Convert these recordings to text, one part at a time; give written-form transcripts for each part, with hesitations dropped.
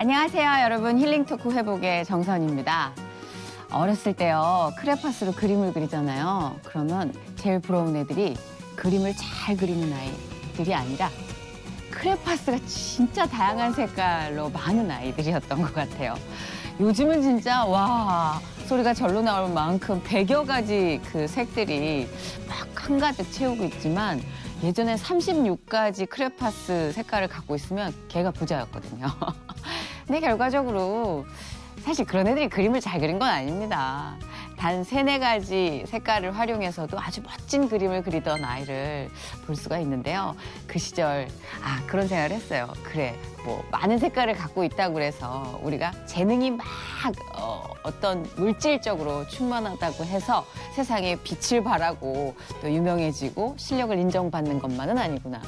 안녕하세요, 여러분. 힐링토크 회복의 정선입니다. 어렸을 때요, 크레파스로 그림을 그리잖아요. 그러면 제일 부러운 애들이 그림을 잘 그리는 아이들이 아니라 크레파스가 진짜 다양한 색깔로 많은 아이들이었던 것 같아요. 요즘은 진짜 와 소리가 절로 나올 만큼 100여 가지 그 색들이 막 한가득 채우고 있지만 예전에 36가지 크레파스 색깔을 갖고 있으면 걔가 부자였거든요. 근데 결과적으로 사실 그런 애들이 그림을 잘 그린 건 아닙니다. 단 3-4가지 색깔을 활용해서도 아주 멋진 그림을 그리던 아이를 볼 수가 있는데요. 그 시절 그런 생각을 했어요. 그래, 뭐 많은 색깔을 갖고 있다고 그래서 우리가 재능이 막 어떤 물질적으로 충만하다고 해서 세상에 빛을 발하고 또 유명해지고 실력을 인정받는 것만은 아니구나.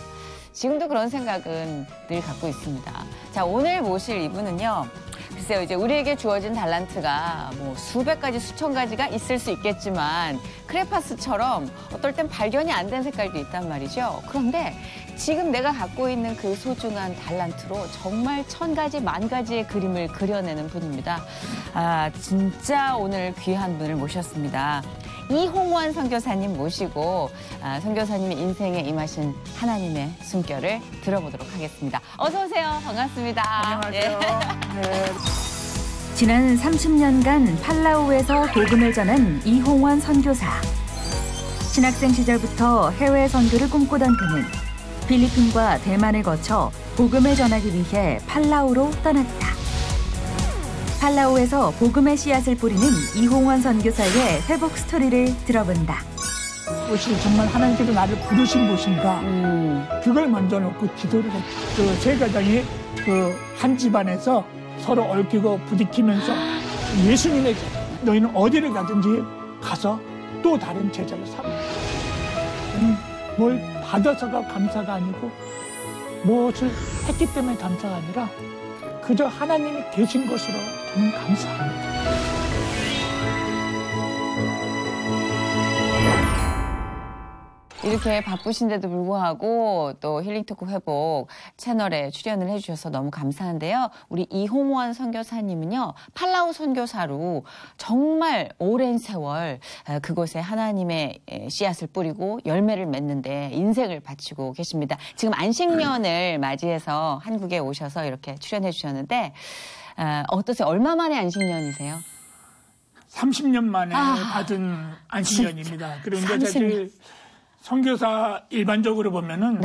지금도 그런 생각은 늘 갖고 있습니다. 자, 오늘 모실 이분은요. 글쎄요, 이제 우리에게 주어진 달란트가 뭐 수백 가지, 수천 가지가 있을 수 있겠지만 크레파스처럼 어떨 땐 발견이 안 된 색깔도 있단 말이죠. 그런데 지금 내가 갖고 있는 그 소중한 달란트로 정말 1000가지, 10,000가지의 그림을 그려내는 분입니다. 진짜 오늘 귀한 분을 모셨습니다. 이홍원 선교사님 모시고 선교사님의 인생에 임하신 하나님의 숨결을 들어보도록 하겠습니다. 어서 오세요. 반갑습니다. 안녕하세요. 네. 지난 30년간 팔라우에서 복음을 전한 이홍원 선교사. 신학생 시절부터 해외 선교를 꿈꾸던 그는 필리핀과 대만을 거쳐 복음을 전하기 위해 팔라우로 떠났다. 팔라우에서 복음의 씨앗을 뿌리는 이홍원 선교사의 회복 스토리를 들어본다. 그것이 정말 하나님께서 나를 부르신 곳인가 그걸 먼저 놓고 기도를 했죠. 제 가정이 한 집안에서 서로 얽히고 부딪히면서 예수님의 제자, 너희는 어디를 가든지 가서 또 다른 제자를 삼아. 뭘 받아서가 감사가 아니고 무엇을 했기 때문에 감사가 아니라 그저 하나님이 계신 것으로 저는 감사합니다. 이렇게 바쁘신데도 불구하고 또 힐링토크 회복 채널에 출연을 해주셔서 너무 감사한데요. 우리 이홍원 선교사님은요. 팔라우 선교사로 정말 오랜 세월 그곳에 하나님의 씨앗을 뿌리고 열매를 맺는데 인생을 바치고 계십니다. 지금 안식년을 맞이해서 한국에 오셔서 이렇게 출연해 주셨는데 어떠세요? 얼마 만에 안식년이세요? 30년 만에 받은 안식년입니다. 그런데 사실 선교사 일반적으로 보면은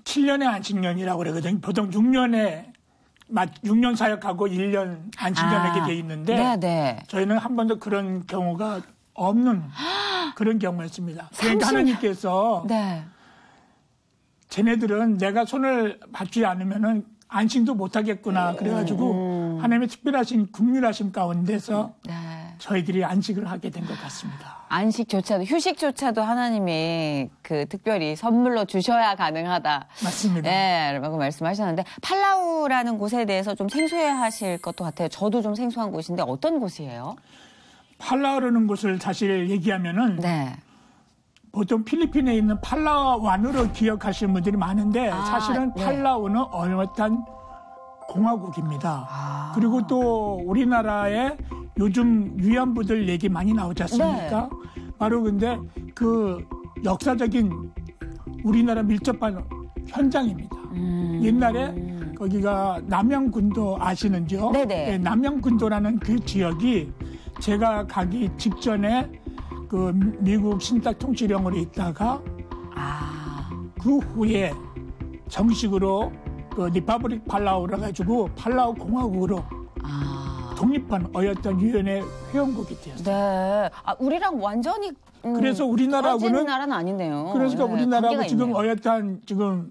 7년의 안식년이라고 그러거든요. 보통 6년 사역하고 1년 안식년하게 돼 있는데 저희는 한 번도 그런 경우가 없는 그런 경우였습니다. 그러니까 하나님께서 쟤네들은 내가 손을 받지 않으면은 안식도 못하겠구나. 그래가지고 하나님의 특별하신 긍휼하심 가운데서 저희들이 안식을 하게 된 것 같습니다. 안식조차도, 휴식조차도 하나님이 특별히 선물로 주셔야 가능하다. 맞습니다. 네, 라고 말씀하셨는데, 팔라우라는 곳에 대해서 좀 생소해 하실 것도 같아요. 저도 좀 생소한 곳인데, 어떤 곳이에요? 팔라우라는 곳을 사실 얘기하면은, 보통 필리핀에 있는 팔라완으로 기억하시는 분들이 많은데, 사실은 팔라우는 어엿한 공화국입니다. 그리고 또 우리나라에 요즘 위안부들 얘기 많이 나오지 않습니까? 바로 근데 그 역사적인 우리나라 밀접한 현장입니다. 옛날에 거기가 남양군도 아시는지요? 네, 남양군도라는 그 지역이 제가 가기 직전에 그 미국 신탁 통치령으로 있다가 그 후에 정식으로 그 리퍼블릭 팔라우라 가지고 팔라우 공화국으로 독립한 어엿한 유엔의 회원국이 되었어요. 우리랑 완전히 그래서 우리나라하고는 나라는 아니네요. 그래서 우리나라하고 지금 어엿한 지금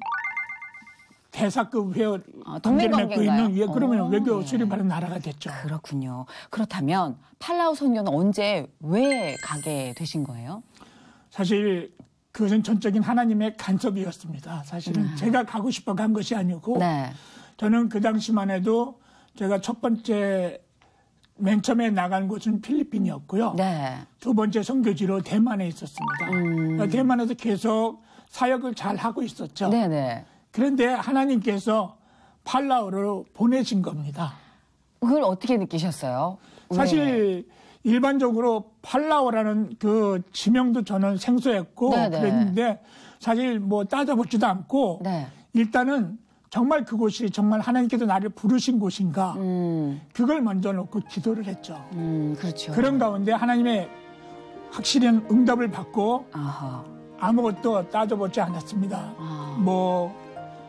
대사급 회원 관계를 맺고 있는 그러면 외교 수립하는 나라가 됐죠. 그렇군요. 그렇다면 팔라우 선교는 언제 왜 가게 되신 거예요? 사실 그것은 전적인 하나님의 간섭이었습니다. 사실은 제가 가고 싶어 간 것이 아니고 저는 그 당시만 해도 제가 첫 번째 맨 처음에 나간 곳은 필리핀이었고요. 두 번째 선교지로 대만에 있었습니다. 대만에서 계속 사역을 잘 하고 있었죠. 그런데 하나님께서 팔라우로 보내신 겁니다. 그걸 어떻게 느끼셨어요? 사실 일반적으로 팔라우라는 그 지명도 저는 생소했고 네네. 그랬는데 사실 뭐 따져보지도 않고 네. 일단은 정말 그곳이 정말 하나님께서 나를 부르신 곳인가 그걸 먼저 놓고 기도를 했죠. 그렇죠. 그런 가운데 하나님의 확실한 응답을 받고 아하. 아무것도 따져보지 않았습니다. 뭐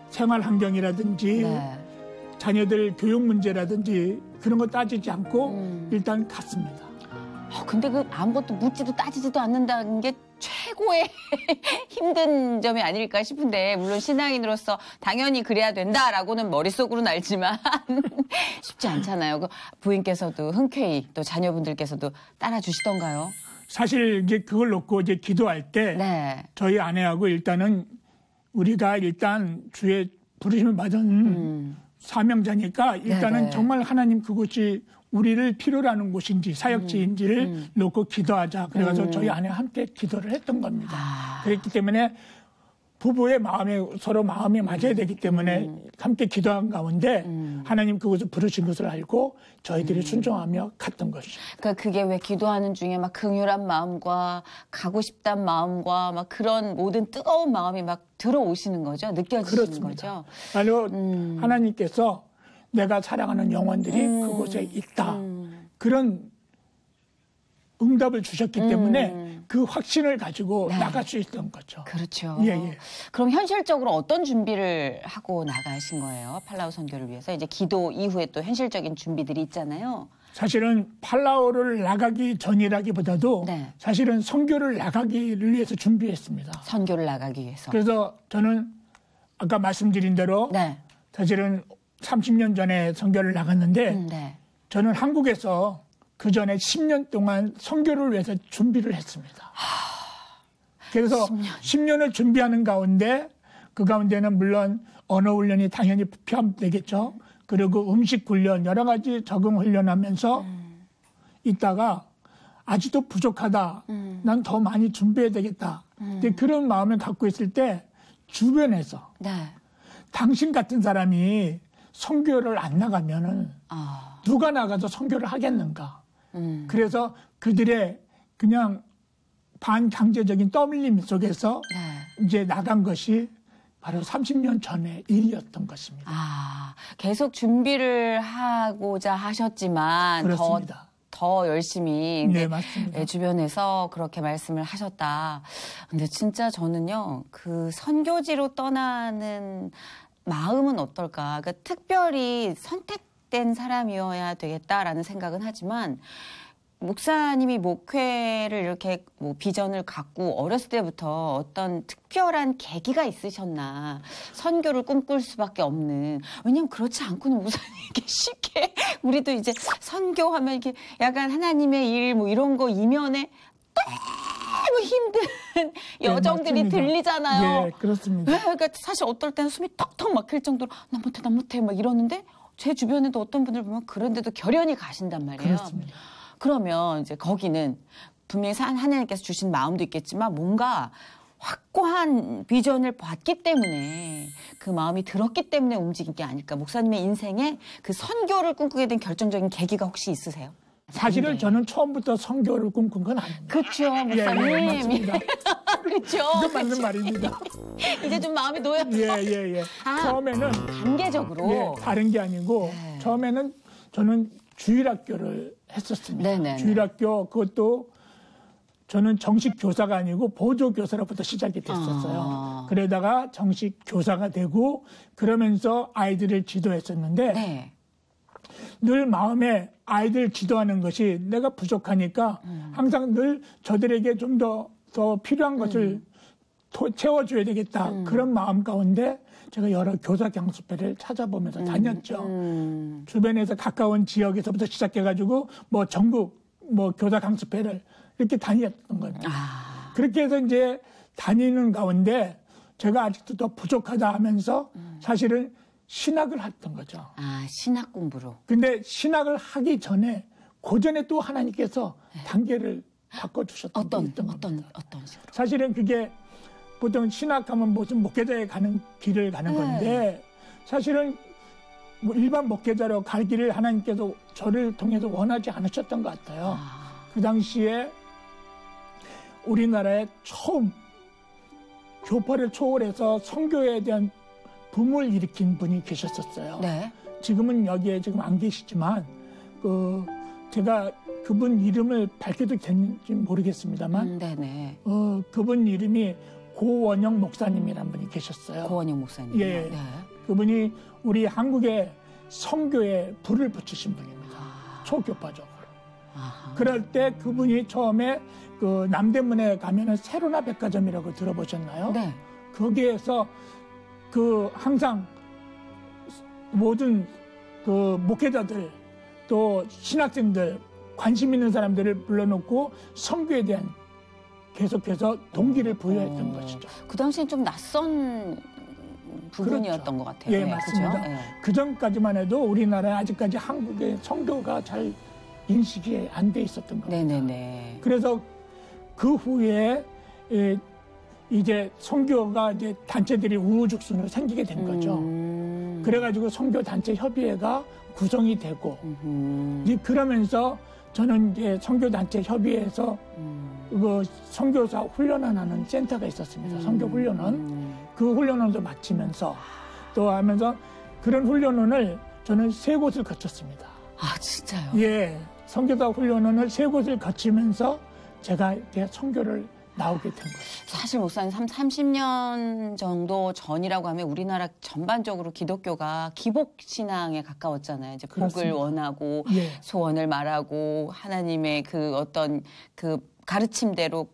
생활 환경이라든지 네. 자녀들 교육 문제라든지 그런 거 따지지 않고 일단 갔습니다. 근데 그 아무것도 묻지도 따지지도 않는다는 게 최고의 힘든 점이 아닐까 싶은데, 물론 신앙인으로서 당연히 그래야 된다라고는 머릿속으로는 알지만 쉽지 않잖아요. 그 부인께서도 흔쾌히 또 자녀분들께서도 따라주시던가요? 사실 이제 그걸 놓고 이제 기도할 때 네. 저희 아내하고 일단은 우리가 일단 주의 부르심을 받은 사명자니까 일단은 네네. 정말 하나님 그곳이 우리를 필요로 하는 곳인지 사역지인지를 놓고 기도하자. 그래가지고 저희 아내와 함께 기도를 했던 겁니다. 그랬기 때문에 부부의 마음에 서로 마음이 맞아야 되기 때문에 함께 기도한 가운데 하나님 그곳을 부르신 것을 알고 저희들이 순종하며 갔던 것이죠. 그러니까 그게 왜 기도하는 중에 막 긍휼한 마음과 가고 싶단 마음과 막 그런 모든 뜨거운 마음이 막 들어오시는 거죠? 느껴지시는 그렇습니다. 거죠? 바로 하나님께서 내가 사랑하는 영혼들이 그곳에 있다. 그런 응답을 주셨기 때문에 그 확신을 가지고 네. 나갈 수 있던 거죠. 그렇죠. 예, 예. 그럼 현실적으로 어떤 준비를 하고 나가신 거예요? 팔라우 선교를 위해서. 이제 기도 이후에 또 현실적인 준비들이 있잖아요. 사실은 팔라우를 나가기 전이라기보다도 네. 사실은 선교를 나가기를 위해서 준비했습니다. 선교를 나가기 위해서. 그래서 저는 아까 말씀드린 대로 네. 사실은 30년 전에 선교를 나갔는데 네. 저는 한국에서 그 전에 10년 동안 선교를 위해서 준비를 했습니다. 그래서 10년을 준비하는 가운데 그 가운데는 물론 언어 훈련이 당연히 포함되겠죠. 그리고 음식 훈련 여러 가지 적응 훈련하면서 있다가 아직도 부족하다. 난 더 많이 준비해야 되겠다. 근데 그런 마음을 갖고 있을 때 주변에서 네. 당신 같은 사람이 선교를 안 나가면은 누가 나가서 선교를 하겠는가. 그래서 그들의 그냥 반강제적인 떠밀림 속에서 네. 이제 나간 것이 바로 30년 전의 일이었던 것입니다. 계속 준비를 하고자 하셨지만 그렇습니다. 더 열심히 네, 맞습니다. 주변에서 그렇게 말씀을 하셨다. 근데 진짜 저는요, 그 선교지로 떠나는 마음은 어떨까? 그러니까 특별히 선택된 사람이어야 되겠다라는 생각은 하지만 목사님이 목회를 이렇게 뭐 비전을 갖고 어렸을 때부터 어떤 특별한 계기가 있으셨나. 선교를 꿈꿀 수밖에 없는. 왜냐면 그렇지 않고는 목사님 이렇게 쉽게 우리도 이제 선교하면 이렇게 약간 하나님의 일 뭐 이런 거 이면에 너무 힘든 여정들이 맞습니다. 들리잖아요. 예, 그렇습니다. 네, 그러니까 사실 어떨 때는 숨이 턱턱 막힐 정도로 나 못해 막 이러는데 제 주변에도 어떤 분들 보면 그런데도 결연히 가신단 말이에요. 그렇습니다. 그러면 이제 거기는 분명히 하나님께서 주신 마음도 있겠지만 뭔가 확고한 비전을 봤기 때문에 그 마음이 들었기 때문에 움직인 게 아닐까. 목사님의 인생에 그 선교를 꿈꾸게 된 결정적인 계기가 혹시 있으세요? 사실은 네. 저는 처음부터 선교를 꿈꾼 건 아닙니다. 그렇죠, 목사님. 예, 맞습니다. 그렇죠. 이건 맞는 말입니다. 이제 좀 마음이 놓였어. 예. 처음에는 단계적으로. 예, 다른 게 아니고 네. 처음에는 저는 주일학교를 했었습니다. 네네네. 주일학교 그것도 저는 정식 교사가 아니고 보조 교사로부터 시작이 됐었어요. 그러다가 정식 교사가 되고 그러면서 아이들을 지도했었는데 네. 늘 마음에 아이들 지도하는 것이 내가 부족하니까 항상 늘 저들에게 좀 더 필요한 것을 채워줘야 되겠다. 그런 마음 가운데 제가 여러 교사 강습회를 찾아보면서 다녔죠. 주변에서 가까운 지역에서부터 시작해가지고 뭐 전국 뭐 교사 강습회를 이렇게 다녔던 겁니다. 그렇게 해서 이제 다니는 가운데 제가 아직도 더 부족하다 하면서 사실은 신학을 했던 거죠. 신학 공부로. 근데 신학을 하기 전에 그 전에 또 하나님께서 단계를 바꿔주셨던 게 있던 겁니다. 어떤 식으로? 사실은 그게 보통 신학하면 무슨 목회자에 가는 길을 가는 건데 사실은 일반 목회자로 가기를 하나님께서 저를 통해서 원하지 않으셨던 것 같아요. 그 당시에 우리나라에 처음 교파를 초월해서 선교에 대한 붐을 일으킨 분이 계셨었어요. 네. 지금은 여기에 지금 안 계시지만 제가 그분 이름을 밝혀도 되는지 모르겠습니다만 네네. 그분 이름이 고원영 목사님이라는 분이 계셨어요. 고원영 목사님. 예. 네. 그분이 우리 한국의 선교에 불을 붙이신 분입니다. 초교파적으로. 그럴 때 그분이 처음에 그 남대문에 가면은 세로나 백화점이라고 들어보셨나요? 네. 거기에서 그 항상 모든 그 목회자들 또 신학생들 관심 있는 사람들을 불러놓고 선교에 대한 계속해서 동기를 부여했던 것이죠. 그 당시엔 좀 낯선 부분이었던 그렇죠. 것 같아요. 예, 네, 맞습니다. 그죠? 네. 그 전까지만 해도 우리나라에 아직까지 한국의 선교가 잘 인식이 안 돼 있었던 겁니다. 네네네. 그래서 그 후에 이제 선교가 이제 단체들이 우후죽순으로 생기게 된 거죠. 그래가지고 선교 단체 협의회가 구성이 되고 이제 그러면서 저는 이제 선교 단체 협의회에서 그 선교사 훈련을 하는 센터가 있었습니다. 선교 훈련원. 그 훈련원도 마치면서 또 하면서 그런 훈련원을 저는 3곳을 거쳤습니다. 아, 진짜요? 예. 선교사 훈련원을 3곳을 거치면서 제가 이렇게 선교를 나오게 된 거예요. 사실 목사님 30년 정도 전이라고 하면 우리나라 전반적으로 기독교가 기복신앙에 가까웠잖아요. 이제 복을 그렇습니다. 원하고 예. 소원을 말하고 하나님의 그 어떤 그 가르침대로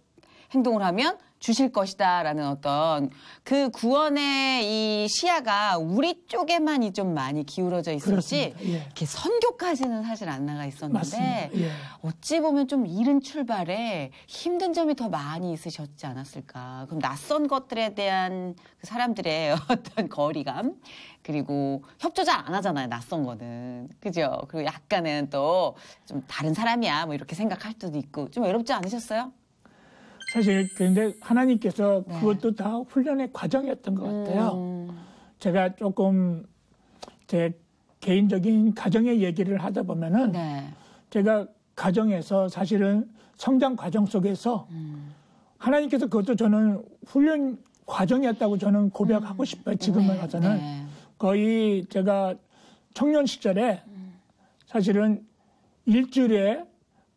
행동을 하면 주실 것이다라는 어떤 그 구원의 이 시야가 우리 쪽에만 좀 많이 기울어져 있었지 그렇습니다. 예. 이렇게 선교까지는 사실 안 나가 있었는데 맞습니다. 예. 어찌 보면 좀 이른 출발에 힘든 점이 더 많이 있으셨지 않았을까. 그럼 낯선 것들에 대한 그 사람들의 어떤 거리감 그리고 협조 잘 안 하잖아요. 낯선 거는. 그죠? 그리고 약간은 또 좀 다른 사람이야 뭐 이렇게 생각할 수도 있고 좀 외롭지 않으셨어요? 사실 그런데 하나님께서 네. 그것도 다 훈련의 과정이었던 것 같아요. 제가 조금 제 개인적인 가정의 얘기를 하다 보면은 네. 제가 가정에서 사실은 성장 과정 속에서 하나님께서 그것도 저는 훈련 과정이었다고 저는 고백하고 싶어요. 지금에 와서는 네. 거의 제가 청년 시절에 사실은 일주일에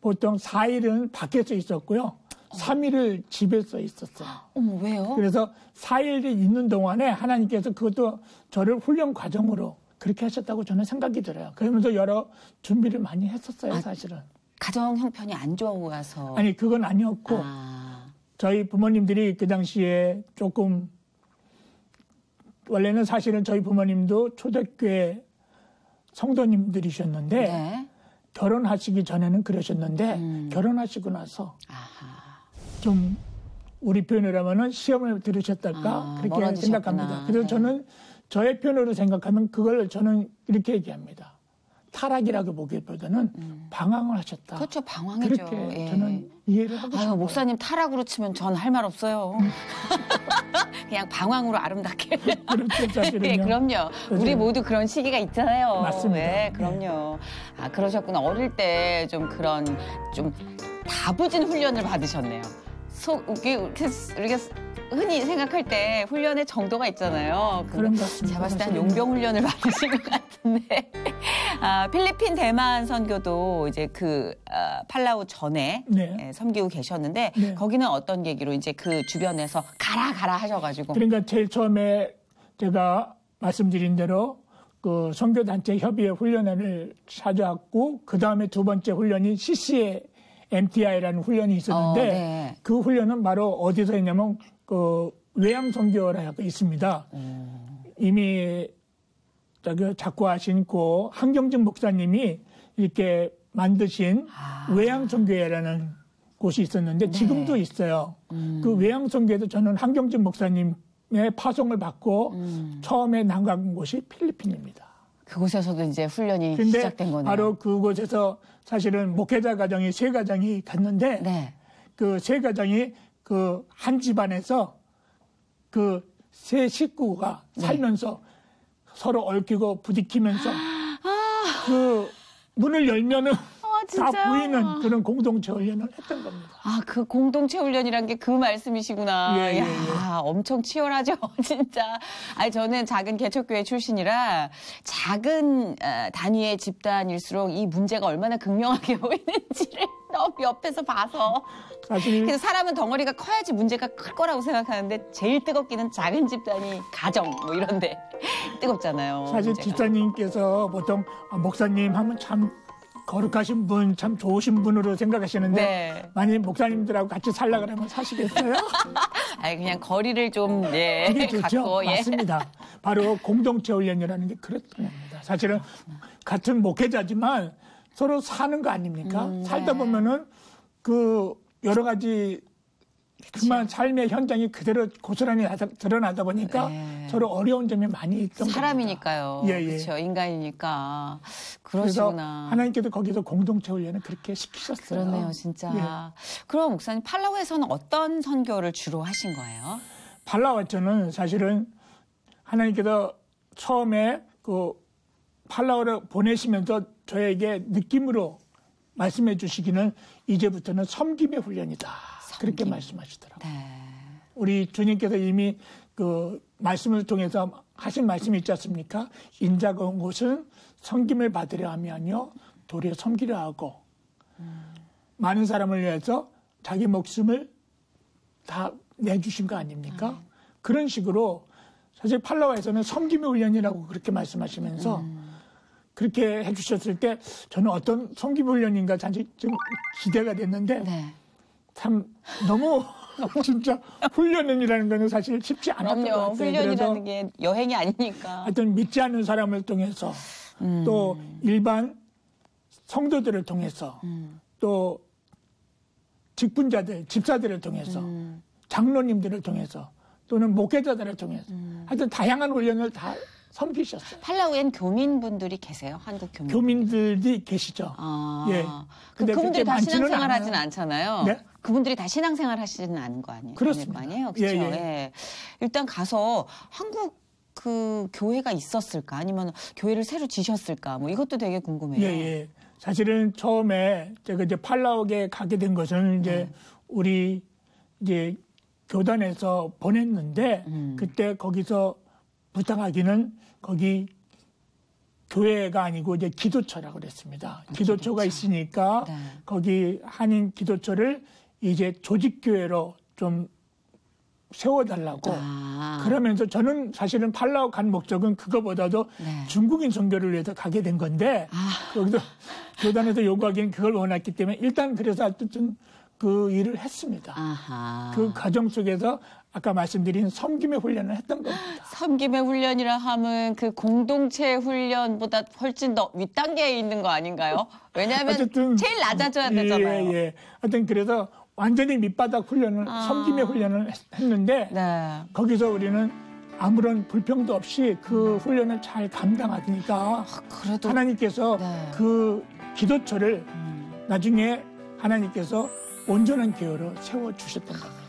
보통 4일은 밖에서 있었고요. 3일을 집에서 있었어요. 어머, 왜요? 그래서 4일이 있는 동안에 하나님께서 그것도 저를 훈련 과정으로 그렇게 하셨다고 저는 생각이 들어요. 그러면서 여러 준비를 많이 했었어요, 사실은. 가정 형편이 안 좋아서. 아니, 그건 아니었고, 저희 부모님들이 그 당시에 조금, 원래는 사실은 저희 부모님도 초대교회 성도님들이셨는데, 네. 결혼하시기 전에는 그러셨는데, 결혼하시고 나서, 좀 우리 표현으로 하면은 시험을 들으셨달까 그렇게 멀어지셨구나. 생각합니다. 그래서 네. 저는 저의 표현으로 생각하면 그걸 저는 이렇게 얘기합니다. 타락이라고 보기보다는 방황을 하셨다. 그렇죠. 방황이죠. 그렇게 예. 저는 이해를 하고 아유, 싶어요. 목사님 타락으로 치면 전 할 말 없어요. 그냥 방황으로 아름답게. 그렇죠, 사실은요. 예, 그럼요. 우리 모두 그런 시기가 있잖아요. 맞습니다. 네, 그럼요. 아, 그러셨구나. 어릴 때 좀 그런 좀 다부진 훈련을 받으셨네요. 이렇게 흔히 생각할 때 훈련의 정도가 있잖아요. 그런 것 같습니다. 제가 봤을 때 한 용병 훈련을 받으신 것 같은데. 필리핀 대만 선교도 이제 팔라우 전에 네. 섬기고 계셨는데 네. 거기는 어떤 계기로 이제 그 주변에서 가라 하셔가지고. 그러니까 제일 처음에 제가 말씀드린 대로 그 선교단체 협의회 훈련을 찾아왔고 그 다음에 두 번째 훈련이 CCA MTI라는 훈련이 있었는데 네. 그 훈련은 바로 어디서 했냐면 그 외양선교라고 있습니다. 이미 저기 작고하신 그 한경진 목사님이 이렇게 만드신 외양선교회라는 곳이 있었는데 네. 지금도 있어요. 그 외양선교회도 저는 한경진 목사님의 파송을 받고 처음에 나간 곳이 필리핀입니다. 그곳에서도 이제 훈련이 근데 시작된 거네요. 바로 그곳에서 사실은 목회자 가정이 3가정이 갔는데 네. 그 3가정이 그 한 집안에서 그 3 식구가 살면서 서로 얽히고 부딪히면서 그 문을 열면은 다 보이는 그런 공동체 훈련을 했던 겁니다. 아, 그 공동체 훈련이란 게 그 말씀이시구나. 예, 예, 야, 엄청 치열하죠, 진짜. 아니, 저는 작은 개척교회 출신이라 작은 단위의 집단일수록 이 문제가 얼마나 극명하게 보이는지를 너무 옆에서 봐서. 사실 그래서 사람은 덩어리가 커야지 문제가 클 거라고 생각하는데 제일 뜨겁기는 작은 집단이 가정 뭐 이런데 뜨겁잖아요. 사실 문제가. 집사님께서 보통 목사님 하면 참 거룩하신 분, 참 좋으신 분으로 생각하시는데 네. 만약 목사님들하고 같이 살라 그러면 사시겠어요? 아니 그냥 거리를 좀 그게 좋죠. 갖고 맞습니다. 바로 공동체 훈련이라는 게 그렇던 겁니다. 사실은 같은 목회자지만 서로 사는 거 아닙니까? 살다 네. 보면은 그 여러 가지 그만 삶의 현장이 그대로 고스란히 드러나다 보니까 네. 서로 어려운 점이 많이 있던 사람이니까요. 겁니다. 예, 예. 그렇죠. 인간이니까. 그래서 그러시구나. 하나님께서 거기서 공동체 훈련을 그렇게 시키셨어요. 그렇네요, 진짜. 예. 그럼 목사님 팔라우에서는 어떤 선교를 주로 하신 거예요? 팔라와처는 사실은 하나님께서 처음에 그 팔라와를 보내시면서 저에게 느낌으로 말씀해 주시기는 이제부터는 섬김의 훈련이다. 그렇게 말씀하시더라고요. 네. 우리 주님께서 이미 그 말씀을 통해서 하신 말씀이 있지 않습니까? 인자가 온 곳은 섬김을 받으려 하면요 도리어 섬기려 하고 많은 사람을 위해서 자기 목숨을 다 내주신 거 아닙니까? 그런 식으로 사실 팔라와에서는 섬김의 훈련이라고 그렇게 말씀하시면서 그렇게 해주셨을 때 저는 어떤 섬김 훈련인가 사실 좀 기대가 됐는데 네. 참 너무 진짜 훈련이라는 거는 사실 쉽지 않았던 것 그럼요. 같아요. 훈련이라는 게 여행이 아니니까. 하여튼 믿지 않는 사람을 통해서 또 일반 성도들을 통해서 또 직분자들, 집사들을 통해서 장로님들을 통해서 또는 목회자들을 통해서 하여튼 다양한 훈련을 다 섬기셨어요. 팔라우엔 교민분들이 계세요? 한국 교민. 교민들이 계시죠. 아, 예. 근데 그분들이 그렇게 다 많지는 신앙생활 않아요. 하진 않잖아요. 네? 그분들이 다 신앙생활 하시지는 않은 거 아니에요? 그렇습니다. 아닐 거 아니에요? 그렇죠. 예, 예. 예. 일단 가서 한국 그 교회가 있었을까? 아니면 교회를 새로 지셨을까? 뭐 이것도 되게 궁금해요. 예, 예. 사실은 처음에 제가 이제 팔라옥에 가게 된 것은 이제 우리 이제 교단에서 보냈는데 그때 거기서 부탁하기는 거기 교회가 아니고 이제 기도처라고 그랬습니다. 기도처가 있으니까 네. 거기 한인 기도처를 이제 조직교회로 좀 세워달라고. 그러면서 저는 사실은 팔라우 간 목적은 그거보다도 네. 중국인 선교를 위해서 가게 된 건데 여기서 교단에서 요구하기는 그걸 원했기 때문에 일단 그래서 어쨌든 그 일을 했습니다. 아하. 그 과정 속에서 아까 말씀드린 섬김의 훈련을 했던 겁니다. 섬김의 훈련이라 하면 그 공동체 훈련보다 훨씬 더 윗단계에 있는 거 아닌가요? 왜냐하면 어쨌든 제일 낮아져야 되잖아요. 예. 하여튼 그래서 완전히 밑바닥 훈련을 섬김의 훈련을 했는데 네. 거기서 우리는 아무런 불평도 없이 그 훈련을 잘 감당하니까 그래도 하나님께서 네. 그 기도처를 나중에 하나님께서 온전한 교회로 세워주셨던 겁니다.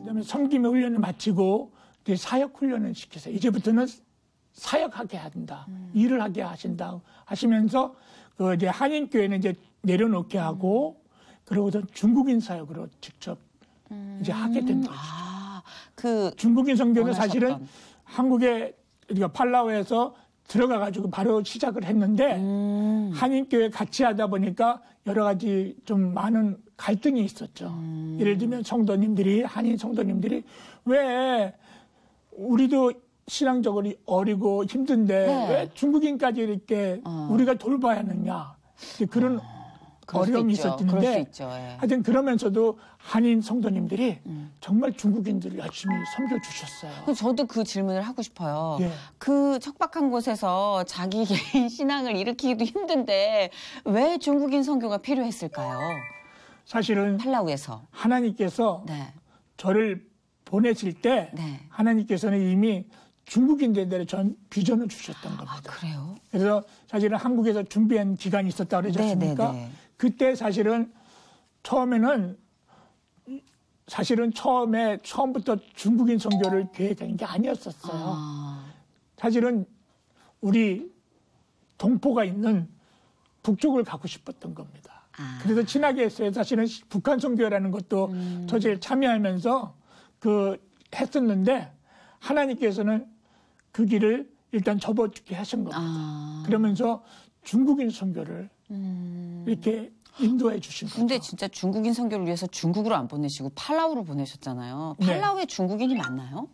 그다음에 섬김의 훈련을 마치고 이제 사역 훈련을 시키세요. 이제부터는 사역하게 한다, 일을 하게 하신다 하시면서 그 이제 한인 교회는 이제 내려놓게 하고 그러고서 중국인 사역으로 직접 이제 하게 된 거죠. 그 중국인 선교는 원하셨던. 사실은 한국에 우리가 팔라우에서 들어가 가지고 바로 시작을 했는데 한인 교회 같이 하다 보니까 여러 가지 좀 많은 갈등이 있었죠. 예를 들면 성도님들이 한인 성도님들이 왜 우리도 신앙적으로 어리고 힘든데 네. 왜 중국인까지 이렇게 우리가 돌봐야 하느냐 그런 어려움이 있었는데 그럴 수 있죠. 예. 하여튼 그러면서도 한인 성도님들이 정말 중국인들을 열심히 섬겨주셨어요. 저도 그 질문을 하고 싶어요. 예. 그 척박한 곳에서 자기 개인 신앙을 일으키기도 힘든데 왜 중국인 선교가 필요했을까요? 사실은 팔라우에서. 하나님께서 네. 저를 보내실 때 네. 하나님께서는 이미 중국인들에 전 비전을 주셨던 겁니다. 아, 그래요? 그래서 사실은 한국에서 준비한 기간이 있었다고 그러지 않습니까? 네. 그때 사실은 처음부터 중국인 선교를 계획한 게 아니었었어요. 사실은 우리 동포가 있는 북쪽을 가고 싶었던 겁니다. 그래서 친하게 했어요. 사실은 북한 선교라는 것도 저질 참여하면서 했었는데 하나님께서는 그 길을 일단 접어주게 하신 겁니다. 그러면서 중국인 선교를 이렇게 인도해 주신 거죠. 근데 진짜 중국인 선교를 위해서 중국으로 안 보내시고 팔라우로 보내셨잖아요. 팔라우에 중국인이 많나요?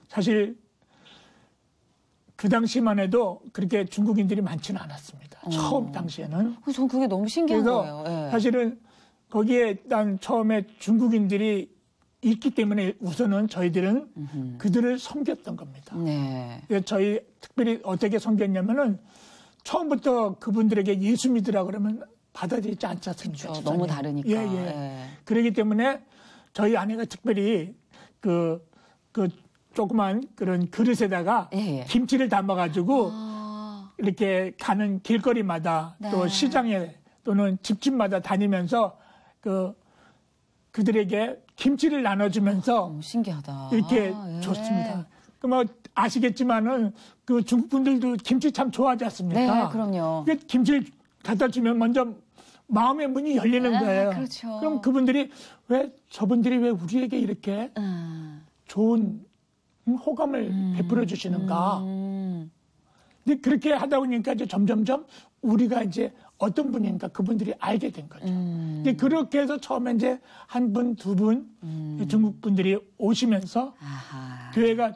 사실 그 당시만 해도 그렇게 중국인들이 많지는 않았습니다. 처음 당시에는. 전 그게 너무 신기한 그래서 거예요. 네. 사실은 거기에 일단 처음에 중국인들이 있기 때문에 우선은 저희들은 그들을 섬겼던 겁니다. 네. 저희 특별히 어떻게 섬겼냐면은 처음부터 그분들에게 예수 믿으라 그러면 받아들이지 않지 않습니까? 그렇죠. 너무 다르니까. 예. 그렇기 때문에 저희 아내가 특별히 그 조그만 그런 그릇에다가 김치를 담아가지고 이렇게 가는 길거리마다 또 시장에 또는 집집마다 다니면서 그들에게 김치를 나눠주면서 신기하다. 이렇게 줬습니다. 뭐 아시겠지만은 그 중국 분들도 김치 참 좋아하지 않습니까? 네, 그럼요. 김치를 갖다 주면 먼저 마음의 문이 열리는 거예요. 그렇죠. 그럼 그분들이 저분들이 왜 우리에게 이렇게 좋은 호감을 베풀어 주시는가? 근데 그렇게 하다 보니까 이제 점점점 우리가 이제 어떤 분인가 그분들이 알게 된 거죠. 근데 그렇게 해서 처음에 이제 한 분, 두 분 중국 분들이 오시면서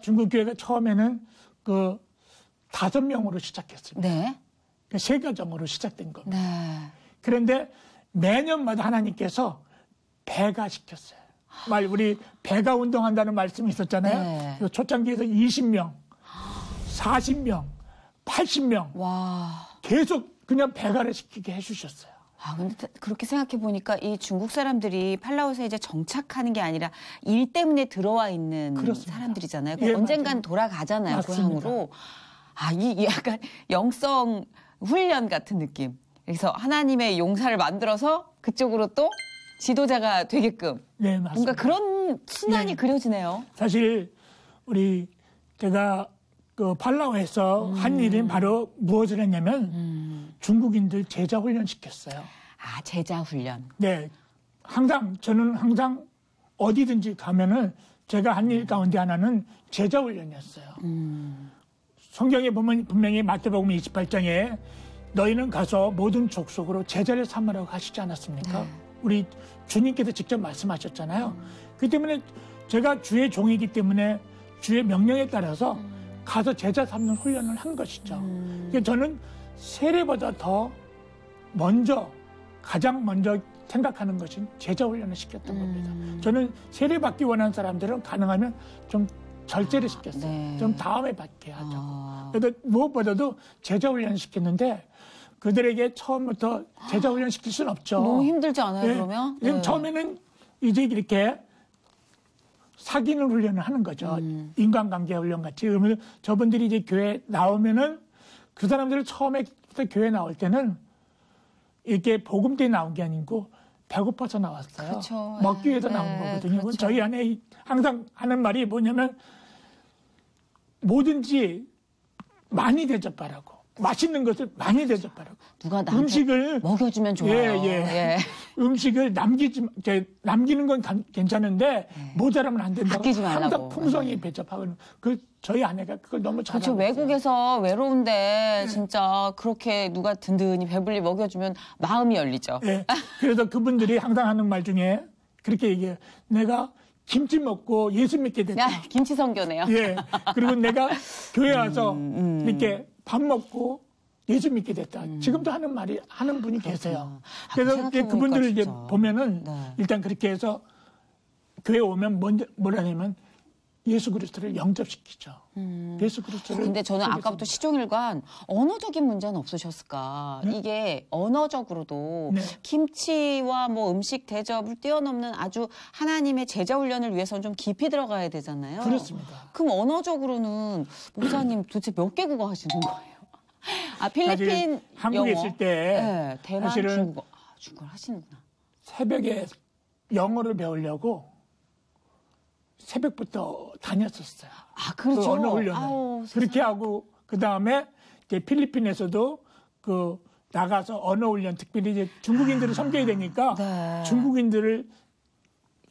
중국 교회가 처음에는 5명으로 시작했습니다. 네. 세 가정으로 시작된 겁니다. 네. 그런데 매년마다 하나님께서 배가시켰어요. 우리 배가 운동한다는 말씀이 있었잖아요. 네. 초창기에서 20명, 40명, 80명 와. 계속 그냥 배가를 시키게 해주셨어요. 근데 그렇게 생각해 보니까 이 중국 사람들이 팔라우스에 이제 정착하는 게 아니라 일 때문에 들어와 있는 그렇습니다. 사람들이잖아요. 예, 언젠간 맞아요. 돌아가잖아요, 맞습니다. 고향으로. 이 약간 영성 훈련 같은 느낌. 그래서 하나님의 용사를 만들어서 그쪽으로 또 지도자가 되게끔. 네, 맞습니다. 뭔가 그런 순환이 그려지네요. 사실 제가 팔라우에서 한 일은 바로 무엇을 했냐면 중국인들 제자 훈련 시켰어요. 제자 훈련. 네, 저는 항상 어디든지 가면은 제가 한 일 가운데 하나는 제자 훈련이었어요. 성경에 보면 분명히 마태복음 28장에 너희는 가서 모든 족속으로 제자를 삼으라고 하시지 않았습니까? 네. 우리 주님께서 직접 말씀하셨잖아요. 그렇기 때문에 제가 주의 종이기 때문에 주의 명령에 따라서 가서 제자 삼는 훈련을 한 것이죠. 그러니까 저는 세례보다 더 가장 먼저 생각하는 것은 제자 훈련을 시켰던 겁니다. 저는 세례 받기 원하는 사람들은 가능하면 좀 절제를 시켰어요. 네. 좀 다음에 받게 하자고. 그래도 무엇보다도 제자 훈련을 시켰는데 그들에게 처음부터 제자 훈련 시킬 수는 없죠. 너무 힘들지 않아요, 네. 그러면? 네. 처음에는 이제 이렇게 사귀는 훈련을 하는 거죠. 인간관계 훈련 같이. 그러면 저분들이 이제 교회 나오면은 그 사람들을 처음에부터 교회 나올 때는 이렇게 복음 때문에 나온 게 아니고 배고파서 나왔어요. 그렇죠. 먹기 위해서 나온 거거든요. 그렇죠. 저희 안에 항상 하는 말이 뭐냐면 뭐든지 많이 대접하라고. 맛있는 것을 많이 대접하라고. 누가 나한테 음식을 먹여주면 좋아요. 예. 음식을 남기는 건 괜찮은데 모자라면 안 된다고. 아끼지 말라고. 항상 풍성히 배접하고 저희 아내가 그걸 너무 잘하고 그렇죠. 외국에서 외로운데 진짜 그렇게 누가 든든히 배불리 먹여주면 마음이 열리죠. 예. 그래서 그분들이 항상 하는 말 중에 그렇게 얘기해요. 내가 김치 먹고 예수 믿게 됐다. 김치 선교네요. 예. 그리고 내가 교회 와서 이렇게 밥 먹고 예수 믿게 됐다. 지금도 하는 분이 계세요. 그래서 그분들을 이제 보면은 일단 그렇게 해서 교회 오면 뭐라냐면 예수 그리스도를 영접시키죠. 예수 그리스도를. 근데 저는 아까부터 시종일관 언어적인 문제는 없으셨을까? 네? 이게 언어적으로도 네. 김치와 뭐 음식 대접을 뛰어넘는 아주 하나님의 제자 훈련을 위해서는 좀 깊이 들어가야 되잖아요. 그렇습니다. 그럼 언어적으로 목사님 도대체 몇 개 국어 하시는 거예요? 아, 필리핀 한국에 영어. 있을 때 네, 대만 중국어. 중국어를 하시는구나. 새벽에 영어를 배우려고 새벽부터 다녔었어요. 아, 그렇죠. 그 언어 훈련을. 그렇게 하고 그다음에 이제 필리핀에서도 그 나가서 언어 훈련, 특별히 이제 중국인들을 섬겨야 되니까 네. 중국인들을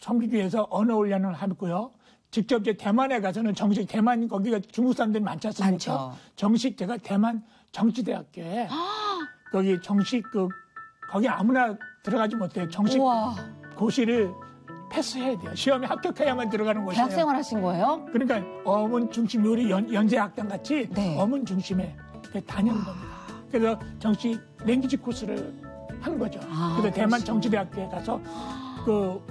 섬기기 위해서 언어 훈련을 하고요. 직접 이제 대만에 가서는 정식 대만 거기가 중국 사람들이 많지 않습니까? 많죠. 정식 제가 대만 정치대학교에 거기 정식 거기 아무나 들어가지 못해요. 정식 우와. 고시를 패스해야 돼요. 시험에 합격해야만 들어가는 곳이에요. 대학생활 하신 거예요? 그러니까 어문 중심 요리 연재학당 같이 네. 어문 중심에 다니는 겁니다. 그래서 정치 랭귀지 코스를 한 거죠. 그래서 대만 정치대학교에 가서 그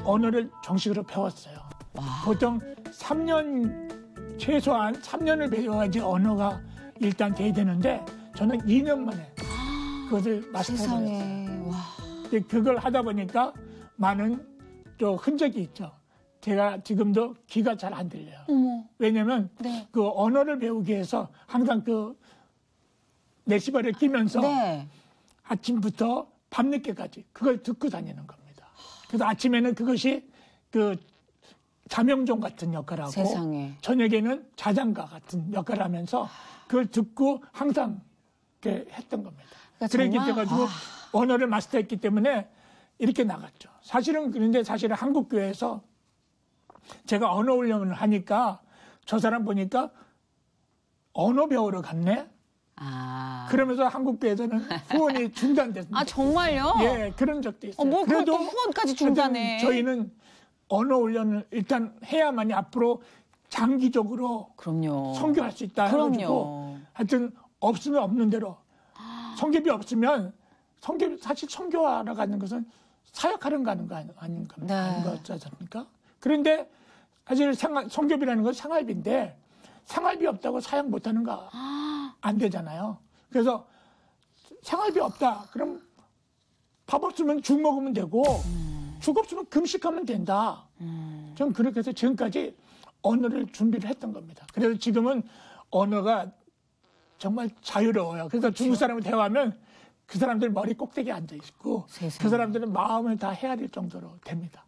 언어를 정식으로 배웠어요. 와. 보통 3년 최소한 3년을 배워야지 언어가 일단 돼야 되는데 저는 2년 만에 그것을 마스터를 했어요. 와. 그걸 하다 보니까 많은 또 흔적이 있죠. 제가 지금도 귀가 잘 안 들려요. 왜냐하면 네. 그 언어를 배우기 위해서 항상 그 내시발을 끼면서 네. 아침부터 밤늦게까지 그걸 듣고 다니는 겁니다. 그래서 아침에는 그것이 그 자명종 같은 역할을 하고 세상에. 저녁에는 자장가 같은 역할을 하면서 그걸 듣고 항상 이렇게 했던 겁니다. 그러니까 그렇게 돼가지고 언어를 마스터했기 때문에 이렇게 나갔죠. 사실은 한국 교회에서 제가 언어 훈련을 하니까 저 사람 보니까 언어 배우러 갔네. 그러면서 한국 교회에서는 후원이 중단됐습니다. 아 정말요? 예, 그런 적도 있어요. 뭐 그래도 후원까지 중단해. 저희는 언어 훈련을 일단 해야만이 앞으로 장기적으로 그럼요. 선교할 수 있다 해가지고 하여튼 없으면 없는 대로 선교비 없으면 사실 선교하러 가는 것은 사역하러 가는 거 아닌 거지 않습니까? 그런데 사실 선교비라는 건 생활비인데 생활비 없다고 사역 못하는 거 안 되잖아요. 그래서 생활비 없다. 그럼 밥 없으면 죽 먹으면 되고 죽 없으면 금식하면 된다. 저는 그렇게 해서 지금까지 언어를 준비를 했던 겁니다. 그래서 지금은 언어가 정말 자유로워요. 그래서 그렇죠. 중국 사람을 대화하면 그 사람들 머리 꼭대기에 앉아있고 그 사람들은 마음을 다 헤아릴 정도로 됩니다.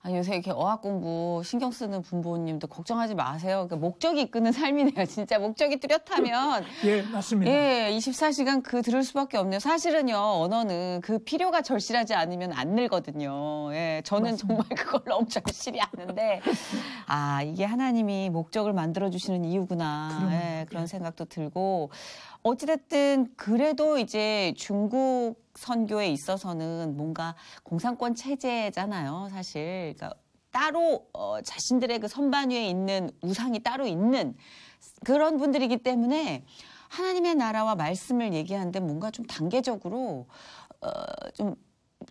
요새 이렇게 어학 공부 신경 쓰는 부모님도 걱정하지 마세요. 그러니까 목적이 이끄는 삶이네요. 진짜 목적이 뚜렷하면. 예, 맞습니다. 예, 24시간 들을 수밖에 없네요. 사실은요, 언어는 그 필요가 절실하지 않으면 안 늘거든요. 예, 저는 맞습니다. 정말 그걸 너무 절실히 아는데, 이게 하나님이 목적을 만들어주시는 이유구나. 예, 그런 생각도 들고. 어찌됐든 그래도 이제 중국 선교에 있어서는 뭔가 공산권 체제잖아요, 사실. 그러니까 따로 자신들의 그 선반 위에 있는 우상이 따로 있는 그런 분들이기 때문에 하나님의 나라와 말씀을 얘기하는데 뭔가 좀 단계적으로 좀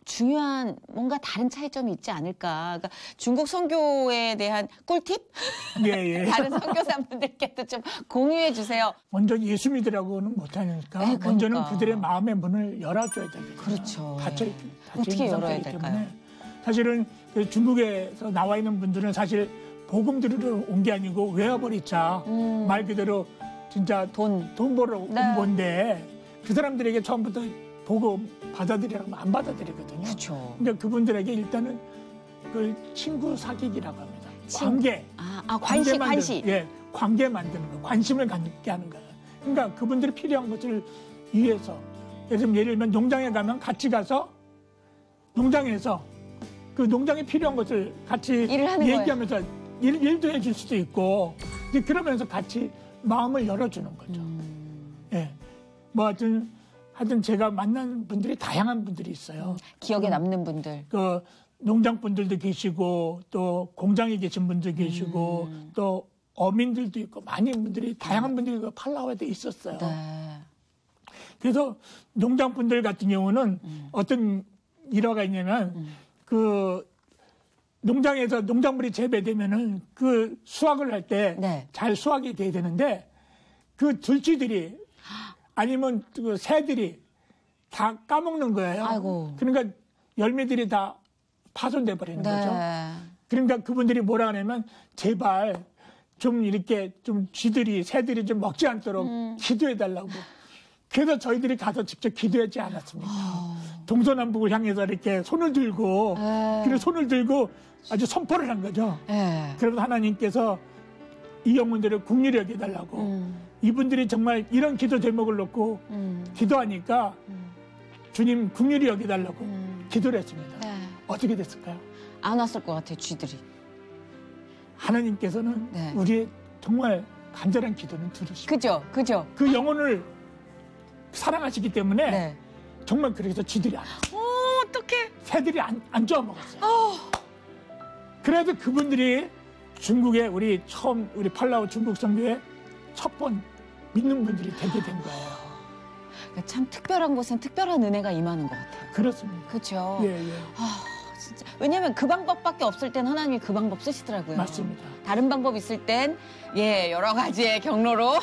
중요한 뭔가 다른 차이점이 있지 않을까. 그러니까 중국 선교에 대한 꿀팁? 예. 다른 선교사분들께도 좀 공유해 주세요. 먼저 예수 믿으라고는 못하니까 네, 먼저는 그들의 마음의 문을 열어줘야 되거든요. 그렇죠. 어떻게 열어야 될까요? 사실은 중국에서 나와 있는 분들은 사실 복음 들으러 온 게 아니고 외화벌이차 말 그대로 진짜 돈 벌어 온 건데 그 사람들에게 처음부터 복음 받아들이라고 하면 안 받아들이거든요. 그렇죠. 근데 그분들에게 일단은 그걸 친구 사귀기라고 합니다. 관계. 관시. 예, 관계 만드는 거, 관심을 갖게 하는 거예요. 그러니까 그분들이 필요한 것을 위해서, 예를 들면 농장에 가면 같이 가서 농장에서 그 농장에 필요한 것을 같이 얘기하면서 일도 해줄 수도 있고, 이제 그러면서 같이 마음을 열어주는 거죠. 예, 뭐 하여튼 제가 만난 분들이 다양한 분들이 있어요. 기억에 남는 분들. 그 농장 분들도 계시고 또 공장에 계신 분들 계시고 또 어민들도 있고 많은 분들이 다양한 분들이 그 팔라와에 있었어요. 네. 그래서 농장 분들 같은 경우는 어떤 일화가 있냐면 그 농장에서 농작물이 재배되면은 그 수확을 할 때 잘 수확이 돼야 되는데 그 들쥐들이 아니면 그 새들이 다 까먹는 거예요. 아이고. 그러니까 열매들이 다 파손돼 버리는 거죠. 그러니까 그분들이 뭐라 하냐면 제발 좀 이렇게 좀 쥐들이 새들이 좀 먹지 않도록 기도해 달라고. 그래서 저희들이 가서 직접 기도하지 않았습니까? 동서남북을 향해서 이렇게 손을 들고 그리고 손을 들고 아주 선포를 한 거죠. 그래서 하나님께서 이 영혼들을 긍휼히 여겨달라고 이분들이 정말 이런 기도 제목을 놓고 기도하니까 주님 긍휼히 여겨달라고 기도를 했습니다. 어떻게 됐을까요? 안 왔을 것 같아요, 쥐들이. 하나님께서는 우리의 정말 간절한 기도는 들으시고 그죠. 그 영혼을 사랑하시기 때문에 정말 그래서 쥐들이 안 왔어요. 어떡해. 새들이 안 쪼아먹었어요. 그래도 그분들이 중국에 우리 팔라우 중국 선교회 첫 번 믿는 분들이 되게 된 거예요. 참 특별한 곳엔 특별한 은혜가 임하는 것 같아요. 그렇습니다. 그렇죠. 예. 진짜. 왜냐하면 그 방법밖에 없을 땐 하나님이 그 방법 쓰시더라고요. 맞습니다. 다른 방법 있을 땐 여러 가지의 경로로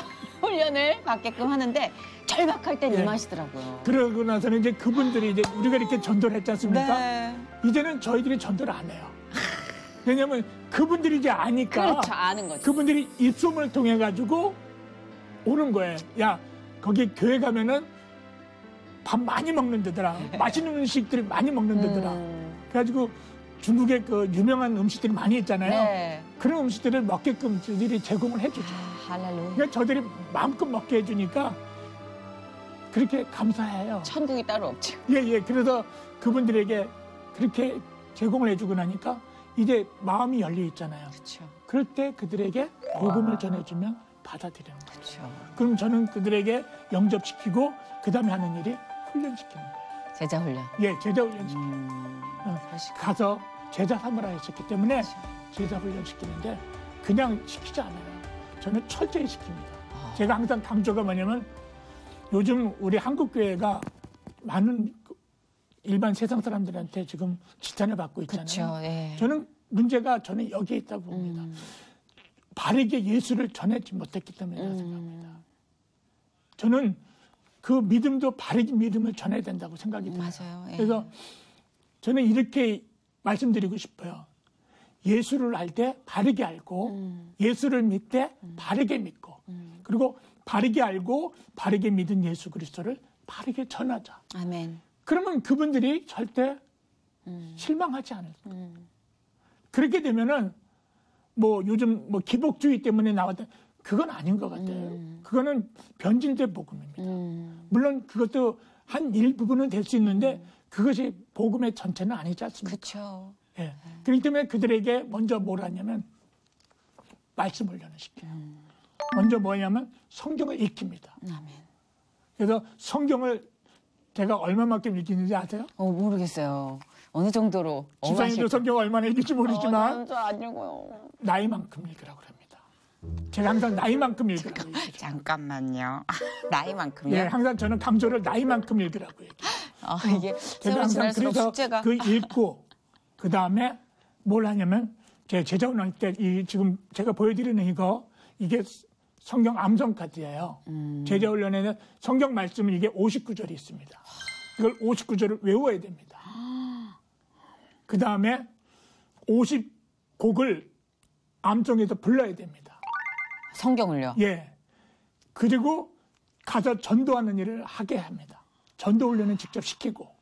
훈련을 받게끔 하는데 절박할 땐 임하시더라고요. 그러고 나서는 이제 그분들이 이제 우리가 이렇게 전도를 했지 않습니까? 이제는 저희들이 전도를 안 해요. 왜냐하면 그분들이 이제 아니까. 그렇죠. 아는 거죠. 그분들이 입소문을 통해 가지고 오는 거예요. 야, 거기 교회 가면은 밥 많이 먹는 데더라. 맛있는 음식들이 많이 먹는 데더라. 그래가지고 중국에 그 유명한 음식들이 많이 있잖아요. 그런 음식들을 먹게끔 저들이 제공을 해주죠. 할렐루야. 그러니까 저들이 마음껏 먹게 해주니까 그렇게 감사해요. 천국이 따로 없죠. 그래서 그분들에게 그렇게 제공을 해주고 나니까 이제 마음이 열려 있잖아요. 그렇죠. 그럴 때 그들에게 복음을 전해주면 받아들이는 거죠. 그렇죠. 그럼 저는 그들에게 영접시키고 그 다음에 하는 일이 훈련시키는 거예요. 제자 훈련. 제자 훈련시키는 가서 제자 삼으라 했었기 때문에 제자 훈련시키는데 그냥 시키지 않아요. 저는 철저히 시킵니다. 제가 항상 강조가 뭐냐면 요즘 우리 한국교회가 많은 일반 세상 사람들한테 지금 지탄을 받고 있잖아요. 그렇죠. 저는 문제가 저는 여기에 있다고 봅니다. 바르게 예수를 전하지 못했기 때문이라고 생각합니다. 저는 그 믿음도 바르게 믿음을 전해야 된다고 생각이 들어요. 맞아요. 그래서 저는 이렇게 말씀드리고 싶어요. 예수를 알 때 바르게 알고 예수를 믿을 때 바르게 믿고 그리고 바르게 알고 바르게 믿은 예수 그리스도를 바르게 전하자. 아멘. 그러면 그분들이 절대 실망하지 않을 거예요. 그렇게 되면은 뭐 요즘 뭐 기복주의 때문에 나왔던 그건 아닌 것 같아요. 그거는 변질된 복음입니다. 물론 그것도 한 일부분은 될 수 있는데 그것이 복음의 전체는 아니지 않습니까? 그렇죠. 그렇기 때문에 그들에게 먼저 뭘 하냐면 말씀 훈련을 시켜요. 먼저 뭐냐면 성경을 읽힙니다. 아멘. 그래서 성경을 제가 얼마만큼 읽히는지 아세요? 모르겠어요. 어느 정도로? 집사님도 성경 얼마나 읽을지 모르지만 아니고요. 나이만큼 읽으라고 합니다. 제가 항상 나이만큼 읽으라고 얘기해요. 잠깐만요. 나이만큼요? 항상 저는 강조를 나이만큼 읽으라고 얘기해요. 이게 제가 항상 그래서 숙제가. 그 읽고 그 다음에 뭘 하냐면 제 제자 훈련 때 지금 제가 보여드리는 이게 성경 암송 카드예요. 제자 훈련에는 성경 말씀은 이게 59절이 있습니다. 이걸 59절을 외워야 됩니다. 그 다음에 50곡을 암송해서 불러야 됩니다. 성경을요? 그리고 가서 전도하는 일을 하게 합니다. 전도 훈련은 직접 시키고.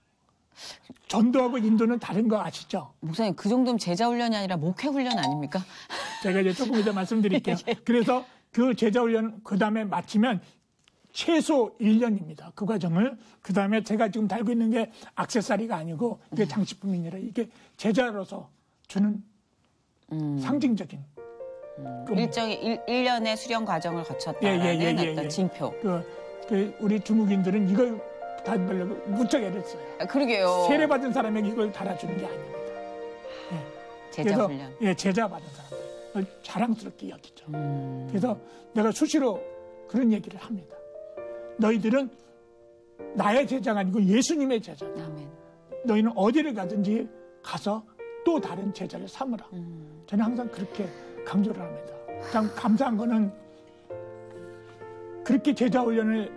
전도하고 인도는 다른 거 아시죠? 목사님, 그 정도면 제자 훈련이 아니라 목회 훈련 아닙니까? 제가 이제 조금 이따 말씀드릴게요. 그래서 그 제자 훈련 그 다음에 마치면 최소 1년입니다. 그 과정을. 그 다음에 제가 지금 달고 있는 게 액세서리가 아니고 이게 장식품이 아니라 이게 제자로서 주는 상징적인 일정의 1년의 수련 과정을 거쳤다라는 어떤 징표. 우리 중국인들은 이걸 달으려고 무척 애를 써요. 그러게요. 세례 받은 사람에게 이걸 달아주는 게 아닙니다. 제자 훈련. 제자 받은 사람들 자랑스럽게 여기죠. 그래서 내가 수시로 그런 얘기를 합니다. 너희들은 나의 제자가 아니고 예수님의 제자다. 아멘. 너희는 어디를 가든지 가서 또 다른 제자를 삼으라. 저는 항상 그렇게 강조를 합니다. 참 감사한 거는 그렇게 제자 훈련을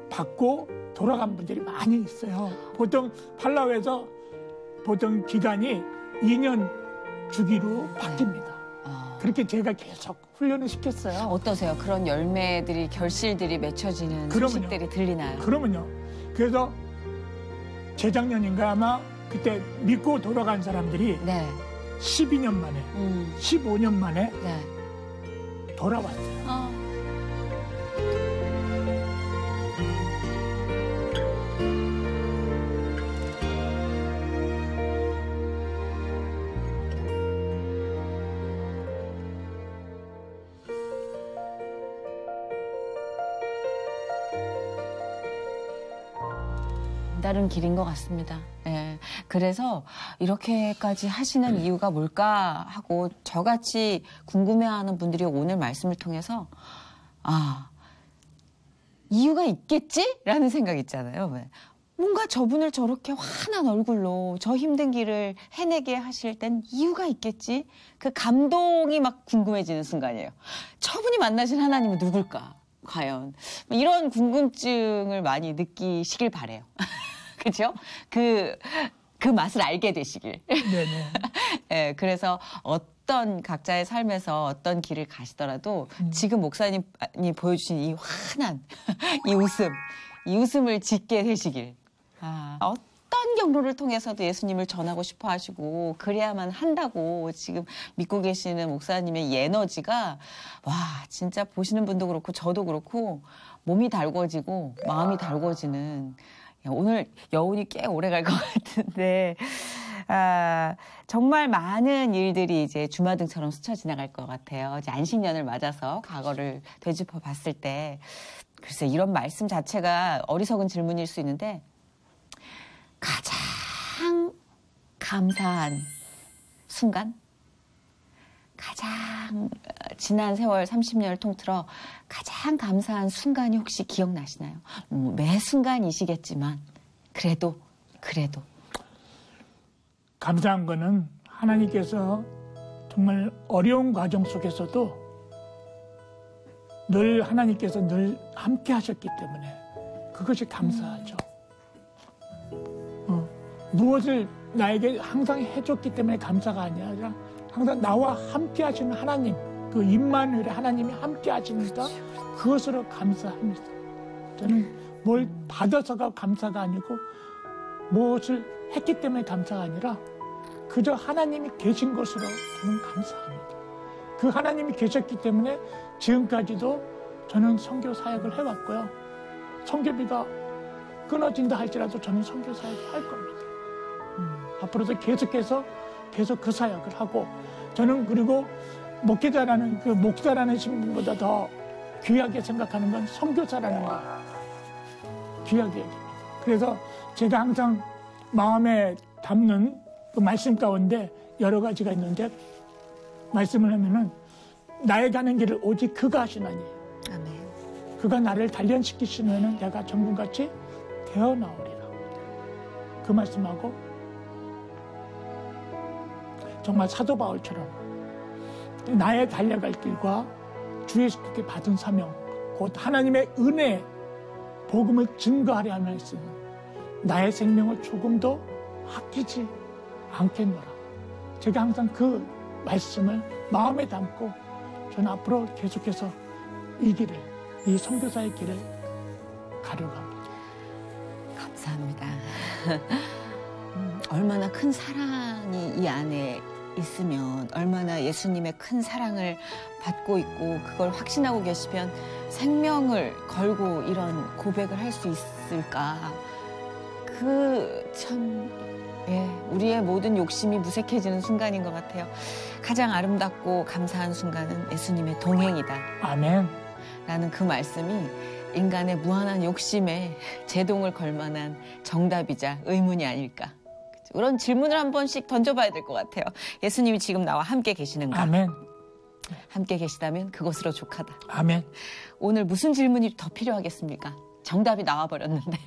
받고 돌아간 분들이 많이 있어요. 보통 팔라우에서 보통 기간이 2년 주기로 바뀝니다. 그렇게 제가 계속 훈련을 시켰어요. 어떠세요? 그런 열매들이 결실들이 맺혀지는 소식들이 들리나요? 그러면요. 그래서 재작년인가 아마 그때 믿고 돌아간 사람들이 네. 12년 만에 15년 만에 네. 돌아왔어요. 다른 길인 것 같습니다. 예. 그래서 이렇게까지 하시는 이유가 뭘까 하고 저같이 궁금해하는 분들이 오늘 말씀을 통해서 이유가 있겠지? 라는 생각 있잖아요. 왜? 뭔가 저분을 저렇게 환한 얼굴로 저 힘든 길을 해내게 하실 땐 이유가 있겠지? 그 감동이 막 궁금해지는 순간이에요. 저분이 만나신 하나님은 누굴까? 과연 이런 궁금증을 많이 느끼시길 바래요. 그렇죠? 그 맛을 알게 되시길. 네네. 네, 그래서 어떤 각자의 삶에서 어떤 길을 가시더라도 지금 목사님이 보여주신 이 환한 이 웃음을 짓게 되시길. 어떤 경로를 통해서도 예수님을 전하고 싶어 하시고 그래야만 한다고 지금 믿고 계시는 목사님의 이 에너지가 진짜 보시는 분도 그렇고 저도 그렇고 몸이 달궈지고 마음이 달궈지는 오늘 여운이 꽤 오래 갈 것 같은데 정말 많은 일들이 이제 주마등처럼 스쳐 지나갈 것 같아요. 이제 안식년을 맞아서 과거를 되짚어 봤을 때 글쎄 이런 말씀 자체가 어리석은 질문일 수 있는데 가장 감사한 순간? 가장 지난 세월 30년을 통틀어 가장 감사한 순간이 혹시 기억나시나요? 매 순간이시겠지만 그래도 감사한 거는 하나님께서 정말 어려운 과정 속에서도 늘 하나님께서 늘 함께 하셨기 때문에 그것이 감사하죠. 무엇을 나에게 항상 해줬기 때문에 감사가 아니라 항상 나와 함께 하시는 하나님, 그 임마누엘의 하나님이 함께 하시니까 그것으로 감사합니다. 저는 뭘 받아서가 감사가 아니고 무엇을 했기 때문에 감사가 아니라 그저 하나님이 계신 것으로 저는 감사합니다. 그 하나님이 계셨기 때문에 지금까지도 저는 선교 사역을 해왔고요. 선교비가 끊어진다 할지라도 저는 선교 사역을 할 겁니다. 앞으로도 계속해서 계속 그 사역을 하고 저는 그리고 목회자라는 그 목사라는 신분보다 더 귀하게 생각하는 건 선교사라는 거 귀하게 여깁니다. 그래서 제가 항상 마음에 담는 그 말씀 가운데 여러 가지가 있는데 말씀을 하면은 나의 가는 길을 오직 그가 하시나니 아멘. 그가 나를 단련시키시면은 내가 정금같이 되어 나오리라. 그 말씀하고 정말 사도 바울처럼 나의 달려갈 길과 주 예수께 받은 사명 곧 하나님의 은혜 복음을 증거하려 하며 있으면 나의 생명을 조금도 아끼지 않겠노라. 제가 항상 그 말씀을 마음에 담고 저는 앞으로 계속해서 이 길을 이 선교사의 길을 가려고 합니다. 감사합니다. 얼마나 큰 사랑이 이 안에 있으면 얼마나 예수님의 큰 사랑을 받고 있고 그걸 확신하고 계시면 생명을 걸고 이런 고백을 할 수 있을까. 우리의 모든 욕심이 무색해지는 순간인 것 같아요. 가장 아름답고 감사한 순간은 예수님의 동행이다. 아멘. 라는 그 말씀이 인간의 무한한 욕심에 제동을 걸 만한 정답이자 의문이 아닐까. 그런 질문을 한 번씩 던져봐야 될 것 같아요. 예수님이 지금 나와 함께 계시는가? 아멘. 함께 계시다면 그것으로 족하다. 아멘. 오늘 무슨 질문이 더 필요하겠습니까? 정답이 나와버렸는데.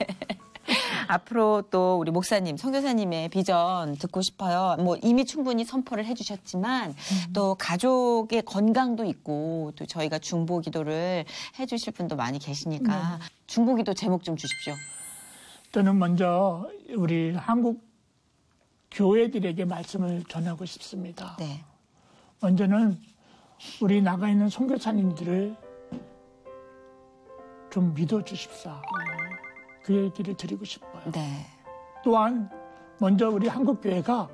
앞으로 또 우리 목사님, 선교사님의 비전 듣고 싶어요. 뭐 이미 충분히 선포를 해주셨지만 또 가족의 건강도 있고 또 저희가 중보기도를 해주실 분도 많이 계시니까 중보기도 제목 좀 주십시오. 저는 먼저 우리 한국 교회들에게 말씀을 전하고 싶습니다. 네. 먼저는 우리 나가 있는 선교사님들을 좀 믿어주십사. 그 얘기를 드리고 싶어요. 네. 또한 먼저 우리 한국 교회가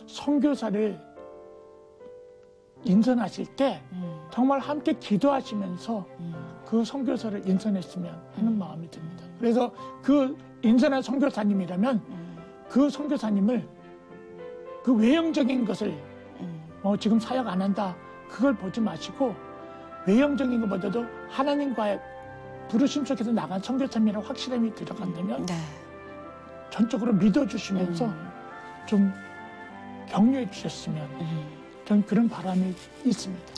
선교사를 인선하실 때 정말 함께 기도하시면서 그 선교사를 인선했으면 하는 마음이 듭니다. 그래서 그 인선한 선교사님이라면 그 선교사님을 그 외형적인 것을 지금 사역 안 한다 그걸 보지 마시고 외형적인 것보다도 하나님과의 부르심 속에서 나간 선교사님이라고 확실함이 들어간다면 전적으로 믿어주시면서 좀 격려해 주셨으면 전 그런 바람이 있습니다.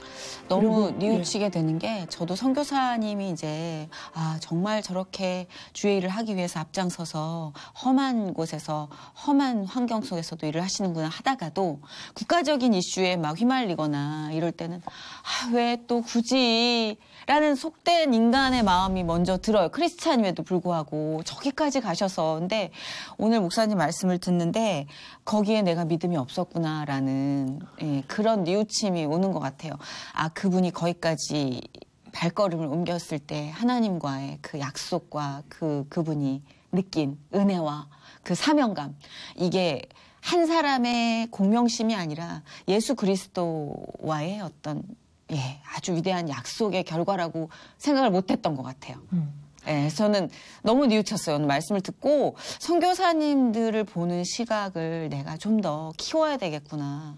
너무 뉘우치게 되는 게 저도 선교사님이 이제 정말 저렇게 주의 일을 하기 위해서 앞장서서 험한 곳에서 험한 환경 속에서도 일을 하시는구나 하다가도 국가적인 이슈에 막 휘말리거나 이럴 때는 왜 또 굳이 라는 속된 인간의 마음이 먼저 들어요. 크리스찬임에도 불구하고 저기까지 가셔서. 근데 오늘 목사님 말씀을 듣는데 거기에 내가 믿음이 없었구나라는 그런 뉘우침이 오는 것 같아요. 그분이 거기까지 발걸음을 옮겼을 때 하나님과의 그 약속과 그분이 느낀 은혜와 그 사명감, 이게 한 사람의 공명심이 아니라 예수 그리스도와의 어떤 아주 위대한 약속의 결과라고 생각을 못했던 것 같아요. 저는 너무 뉘우쳤어요. 오늘 말씀을 듣고 선교사님들을 보는 시각을 내가 좀 더 키워야 되겠구나.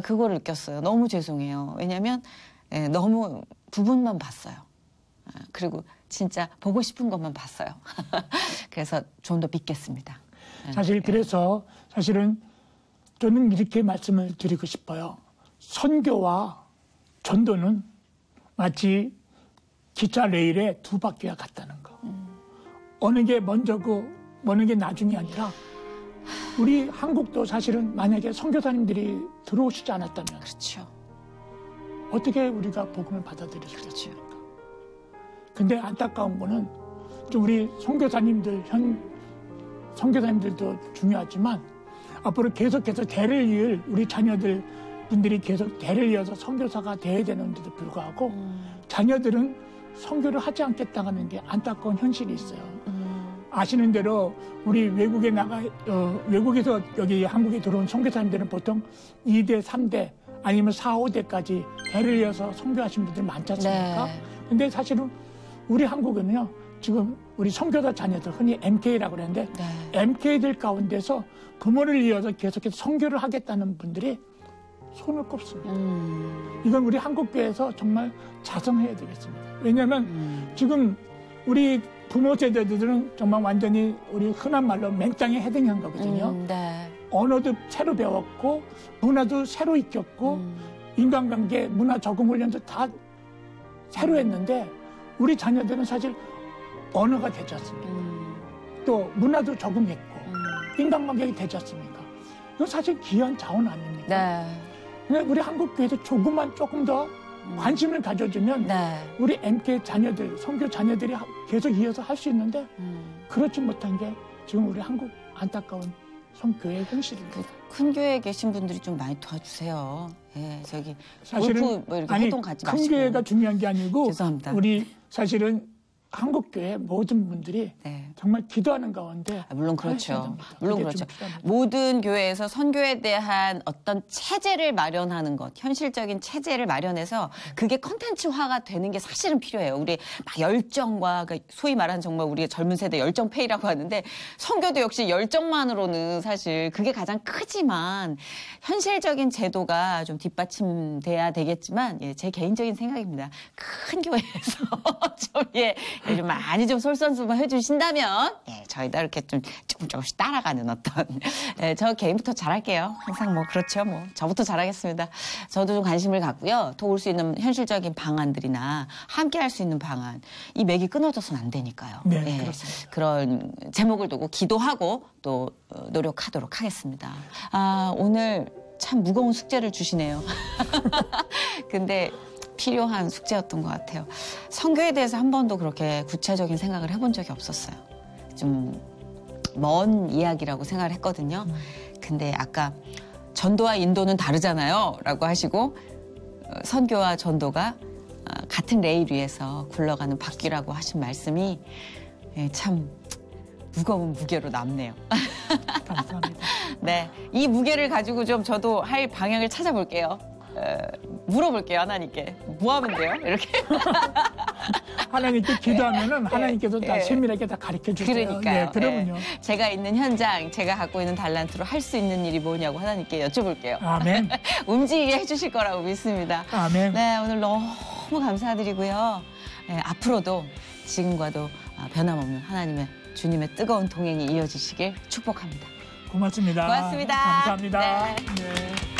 그걸 느꼈어요. 너무 죄송해요. 왜냐하면 너무 부분만 봤어요. 그리고 진짜 보고 싶은 것만 봤어요. 그래서 좀 더 믿겠습니다. 사실 그래서 사실은 저는 이렇게 말씀을 드리고 싶어요. 선교와 전도는 마치 기차 레일의 두 바퀴와 같다는 거. 어느 게 먼저고 어느 게 나중이 아니라 우리 한국도 사실은 만약에 선교사님들이 들어오시지 않았다면 그렇죠. 어떻게 우리가 복음을 받아들일 수 있습니까? 근데 안타까운 거는 좀 우리 선교사님들 선교사님들도 중요하지만 앞으로 계속해서 대를 이을 우리 자녀들 분들이 계속 대를 이어서 선교사가 돼야 되는데도 불구하고 자녀들은 선교를 하지 않겠다는 게 안타까운 현실이 있어요. 아시는 대로 우리 외국에서 여기 한국에 들어온 선교사님들은 보통 2대, 3대 아니면 4, 5대까지 대를 이어서 선교하신 분들 많지 않습니까? 근데 사실은 우리 한국은요, 지금 우리 선교사 자녀들, 흔히 MK라고 그러는데 MK들 가운데서 부모를 이어서 계속해서 선교를 하겠다는 분들이 손을 꼽습니다. 이건 우리 한국교회에서 정말 자성해야 되겠습니다. 왜냐하면 지금 우리 부모 세대들은 정말 완전히 우리 흔한 말로 맹땅에 헤딩한 거거든요. 언어도 새로 배웠고 문화도 새로 익혔고 인간관계, 문화 적응 훈련도 다 새로 했는데 우리 자녀들은 사실 언어가 되지 않습니까? 또 문화도 적응했고 인간관계가 되지 않습니까? 이거 사실 귀한 자원 아닙니까? 우리 한국 교회도 조금 더 관심을 가져주면 우리 MK 자녀들, 선교 자녀들이 계속 이어서 할 수 있는데 그렇지 못한 게 지금 우리 한국 안타까운 선교의 현실입니다. 큰 교회에 계신 분들이 좀 많이 도와주세요. 저기 사실은 골프 뭐 이렇게 활동 가지 마시고. 큰 교회가 중요한 게 아니고 죄송합니다. 우리 사실은 한국교회 모든 분들이 정말 기도하는 가운데 물론 그렇죠. 물론 그렇죠. 모든 교회에서 선교에 대한 어떤 체제를 마련하는 것, 현실적인 체제를 마련해서 그게 컨텐츠화가 되는 게 사실은 필요해요. 우리 막 열정과 소위 말하는 정말 우리 젊은 세대 열정페이라고 하는데 선교도 역시 열정만으로는 사실 그게 가장 크지만 현실적인 제도가 좀 뒷받침돼야 되겠지만 제 개인적인 생각입니다. 큰 교회에서 좀 좀 많이 좀 솔선수범 해주신다면 예, 저희도 이렇게 좀 조금씩 따라가는 어떤 예, 저 개인부터 잘할게요. 항상 뭐 그렇죠. 뭐 저부터 잘하겠습니다. 저도 좀 관심을 갖고요. 도울 수 있는 현실적인 방안들이나 함께 할 수 있는 방안. 이 맥이 끊어져서는 안 되니까요. 네, 예, 그렇습니다. 그런 제목을 두고 기도하고 또 노력하도록 하겠습니다. 아, 오늘 참 무거운 숙제를 주시네요. 근데 필요한 숙제였던 것 같아요. 선교에 대해서 한 번도 그렇게 구체적인 생각을 해본 적이 없었어요. 좀 먼 이야기라고 생각을 했거든요. 근데 아까 전도와 인도는 다르잖아요 라고 하시고 선교와 전도가 같은 레일 위에서 굴러가는 바퀴라고 하신 말씀이 참 무거운 무게로 남네요. 감사합니다. 네, 이 무게를 가지고 좀 저도 할 방향을 찾아볼게요. 물어볼게요, 하나님께. 뭐 하면 돼요? 이렇게. 하나님께 기도하면은 하나님께서 다 예. 세밀하게 다 가르쳐 주세요. 그러니까요. 예, 그러면요. 예. 제가 있는 현장, 제가 갖고 있는 달란트로 할 수 있는 일이 뭐냐고 하나님께 여쭤볼게요. 아멘. 움직이게 해주실 거라고 믿습니다. 아멘. 네, 오늘 너무 감사드리고요. 예, 앞으로도 지금과도 변함없는 하나님의 주님의 뜨거운 동행이 이어지시길 축복합니다. 고맙습니다. 고맙습니다. 감사합니다. 네. 네.